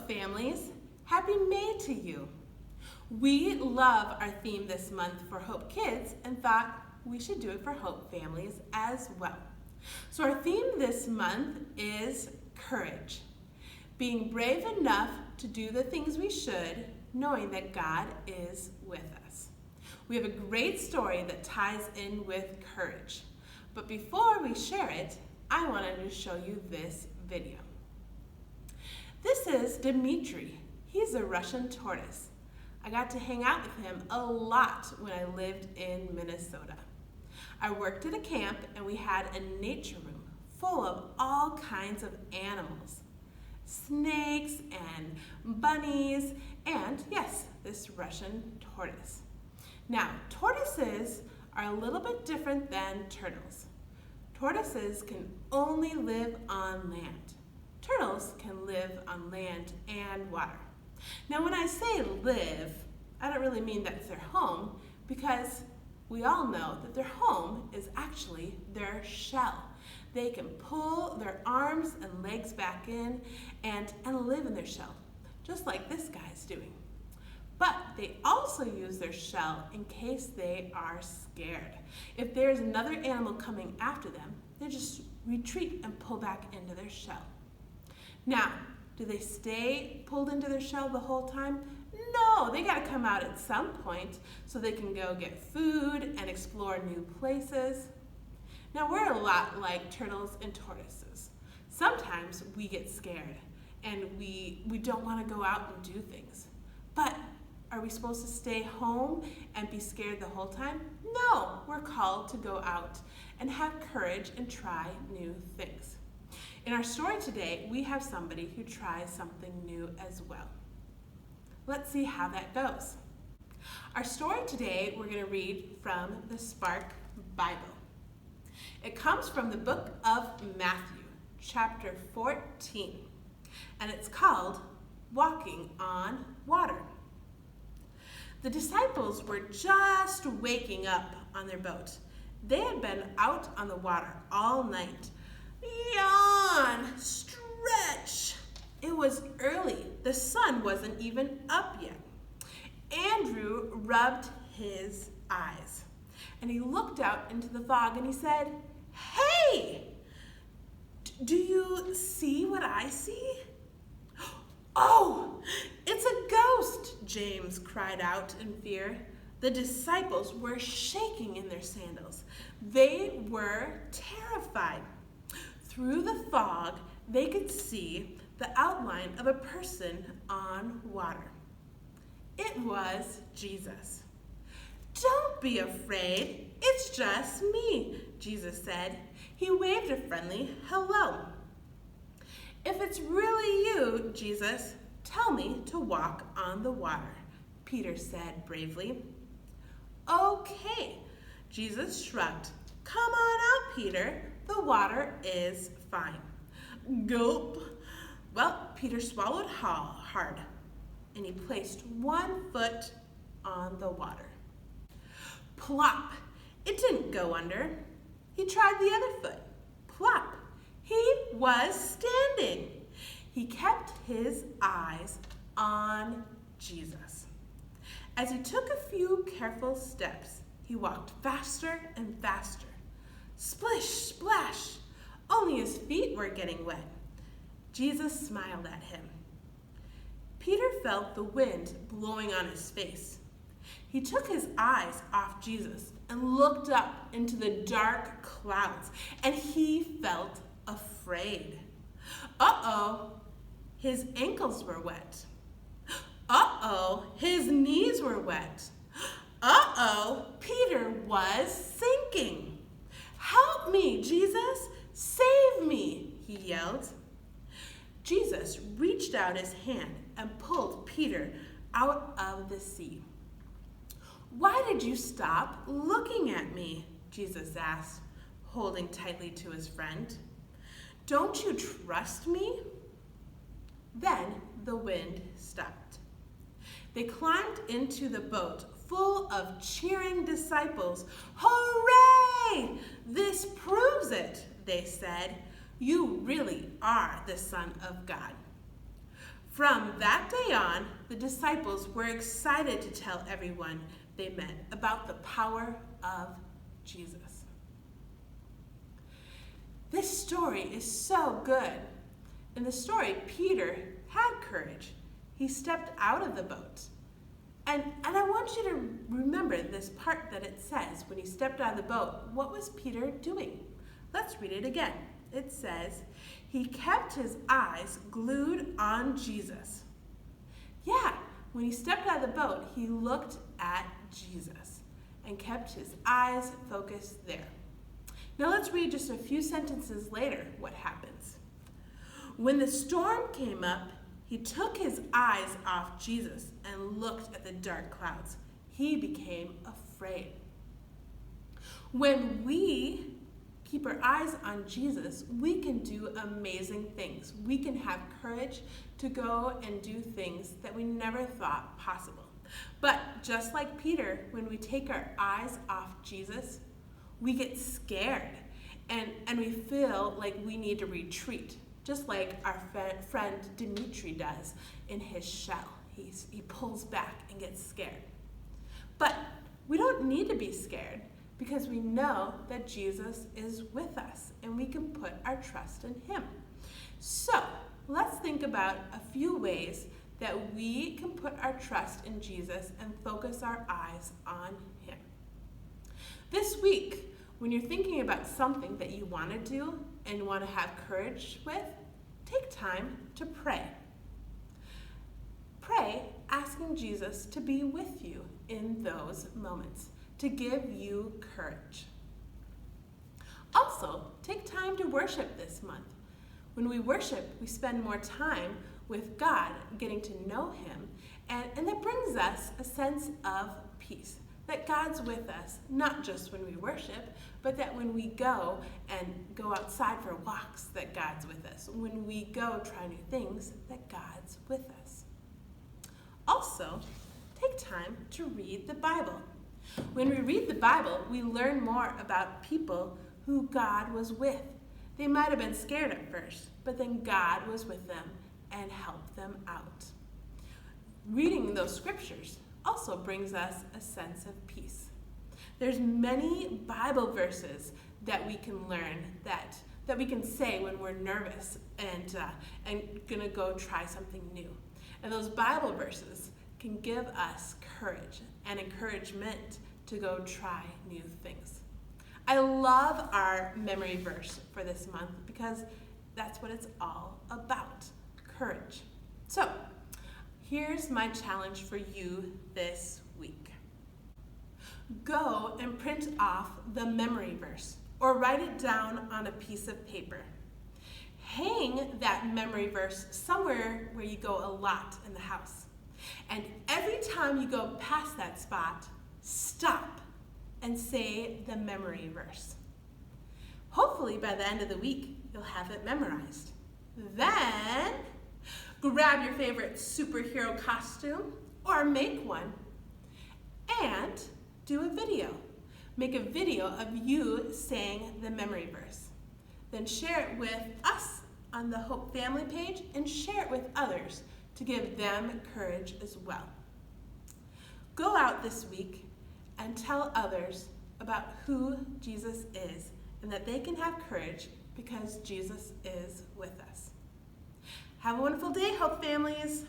Hope Families. Happy May to you. We love our theme this month for Hope Kids and thought we should do it for Hope Families as well. So our theme this month is courage. Being brave enough to do the things we should, knowing that God is with us. We have a great story that ties in with courage. But before we share it, I wanted to show you this video. This is Dmitry. He's a Russian tortoise. I got to hang out with him a lot when I lived in Minnesota. I worked at a camp and we had a nature room full of all kinds of animals. Snakes and bunnies and, yes, this Russian tortoise. Now, tortoises are a little bit different than turtles. Tortoises can only live on land. Turtles can live on land and water. Now, when I say live, I don't really mean that's their home, because we all know that their home is actually their shell. They can pull their arms and legs back in and live in their shell, just like this guy's doing. But they also use their shell in case they are scared. If there's another animal coming after them, they just retreat and pull back into their shell. Now, do they stay pulled into their shell the whole time? No, they gotta come out at some point so they can go get food and explore new places. Now, we're a lot like turtles and tortoises. Sometimes we get scared and we don't wanna go out and do things. But are we supposed to stay home and be scared the whole time? No, we're called to go out and have courage and try new things. In our story today, we have somebody who tries something new as well. Let's see how that goes. Our story today, we're going to read from the Spark Bible. It comes from the book of Matthew, chapter 14, and it's called Walking on Water. The disciples were just waking up on their boat. They had been out on the water all night. Yawn, stretch. It was early. The sun wasn't even up yet. Andrew rubbed his eyes and he looked out into the fog and he said, "Hey, do you see what I see?" "Oh, it's a ghost," James cried out in fear. The disciples were shaking in their sandals. They were terrified. Through the fog, they could see the outline of a person on water. It was Jesus. "Don't be afraid, it's just me," Jesus said. He waved a friendly hello. "If it's really you, Jesus, tell me to walk on the water," Peter said bravely. "Okay," Jesus shrugged. "Come on out, Peter. The water is fine." Gulp. Well, Peter swallowed hard, and he placed one foot on the water. Plop. It didn't go under. He tried the other foot. Plop. He was standing. He kept his eyes on Jesus. As he took a few careful steps, he walked faster and faster. Splish, splash. Only his feet were getting wet. Jesus smiled at him. Peter felt the wind blowing on his face. He took his eyes off Jesus and looked up into the dark clouds, and he felt afraid. Uh-oh, his ankles were wet. Uh-oh, his knees were wet. Uh-oh, Peter was sinking. "Help me, Jesus! Save me!" he yelled. Jesus reached out his hand and pulled Peter out of the sea. "Why did you stop looking at me?" Jesus asked, holding tightly to his friend. "Don't you trust me?" Then the wind stopped. They climbed into the boat full of cheering disciples. "Hooray! This proves it," they said. "You really are the Son of God." From that day on, the disciples were excited to tell everyone they met about the power of Jesus. This story is so good. In the story, Peter had courage. He stepped out of the boat. And I want you to remember this part that it says, when he stepped out of the boat, what was Peter doing? Let's read it again. It says, he kept his eyes glued on Jesus. Yeah, when he stepped out of the boat, he looked at Jesus and kept his eyes focused there. Now let's read just a few sentences later what happens. When the storm came up, he took his eyes off Jesus and looked at the dark clouds. He became afraid. When we keep our eyes on Jesus, we can do amazing things. We can have courage to go and do things that we never thought possible. But just like Peter, when we take our eyes off Jesus, we get scared and we feel like we need to retreat. Just like our friend Dimitri does in his shell. He pulls back and gets scared. But we don't need to be scared because we know that Jesus is with us and we can put our trust in him. So let's think about a few ways that we can put our trust in Jesus and focus our eyes on him. This week, when you're thinking about something that you want to do and want to have courage with, take time to pray. Pray asking Jesus to be with you in those moments, to give you courage. Also, take time to worship this month. When we worship, we spend more time with God, getting to know him, and that brings us a sense of peace. That God's with us, not just when we worship, but that when we go outside for walks, that God's with us. When we go try new things, that God's with us. Also, take time to read the Bible. When we read the Bible, we learn more about people who God was with. They might have been scared at first, but then God was with them and helped them out. Reading those scriptures also brings us a sense of peace. There's many Bible verses that we can learn, that we can say when we're nervous and gonna go try something new. And those Bible verses can give us courage and encouragement to go try new things. I love our memory verse for this month because that's what it's all about, courage. So, here's my challenge for you this week. Go and print off the memory verse or write it down on a piece of paper. Hang that memory verse somewhere where you go a lot in the house. And every time you go past that spot, stop and say the memory verse. Hopefully by the end of the week, you'll have it memorized. Then, grab your favorite superhero costume or make one and do a video. Make a video of you saying the memory verse. Then share it with us on the Hope Family page and share it with others to give them courage as well. Go out this week and tell others about who Jesus is and that they can have courage because Jesus is with us. Have a wonderful day, Hope Families.